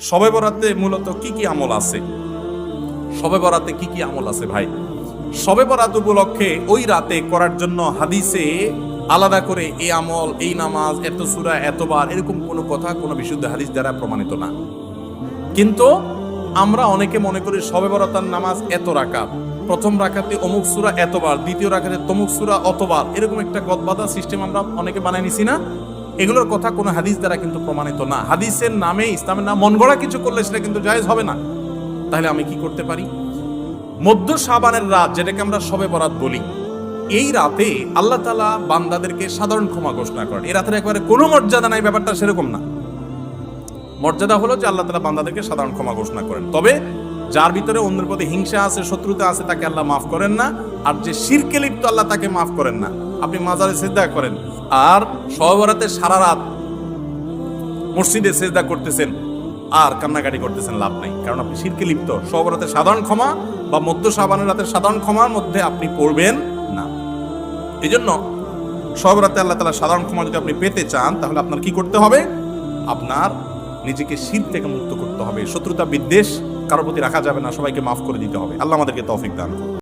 শবে বরাতে মূলত কি কি আমল আছে? শবে বরাতে কি কি আমল আছে ভাই? শবে বরাত উপলক্ষে ওই রাতে করার জন্য হাদিসে আলাদা করে এই আমল, এই নামাজ, এত সূরা, এতবার, এরকম কোনো কথা কোনো বিশুদ্ধ হাদিস দ্বারা প্রমাণিত না। কিন্তু আমরা অনেকে মনে করি শবে বরাতের নামাজ এত রাকাত, প্রথম রাকাতে অমুক সূরা এতবার, দ্বিতীয় রাকাতে তমুক সূরা অতবার, এরকম একটা গদবাদা সিস্টেম আমরা অনেকে বানাই নিছি না? এগুলোর কথা কোনো হাদিস দ্বারা কিন্তু প্রমাণিত না। হাদিসের নামে, ইসলামের নাম মন গড়া কিছু করলে সেটা কিন্তু জায়েজ হবে না। তাহলে আমি কি করতে পারি? মধ্য শাবানের রাত, যেটাকে আমরা শবে বরাত বলি, এই রাতে আল্লাহ তাআলা বান্দাদেরকে সাধারণ ক্ষমা ঘোষণা করেন। এই রাতের একেবারে কোনো মর্যাদা নাই, ব্যাপারটা সেরকম না। মর্যাদা হলো যে আল্লাহ তাআলা বান্দাদেরকে সাধারণ ক্ষমা ঘোষণা করেন। তবে যার ভিতরে অন্যের প্রতি হিংসা আছে, শত্রুতা আছে, তাকে আল্লাহ মাফ করেন না। আর যে শিরকে লিপ্ত, আল্লাহ তাকে মাফ করেন না। আপনি মাজারে সিজদা করেন আর শবে বরাতে সারা রাত মসজিদে সিজদা করতেছেন আর কান্নাকাটি করতেছেন, লাভ নাই, কারণ আপনি শিরকে লিপ্ত। শবে বরাতে সাধারণ ক্ষমা বা মধ্য শাবানের রাতের সাধারণ ক্ষমার মধ্যে আপনি পড়বেন না। এই জন্য শবে বরাতে আল্লাহ তাআলা সাধারণ ক্ষমা যদি আপনি পেতে চান, তাহলে আপনার কি করতে হবে? আপনার নিজেকে শিরক থেকে মুক্ত করতে হবে। শত্রুতা বিদ্বেষ কারোর প্রতি রাখা যাবে না, সবাইকে মাফ করে দিতে হবে। আল্লাহ আমাদেরকে তৌফিক দান করুন।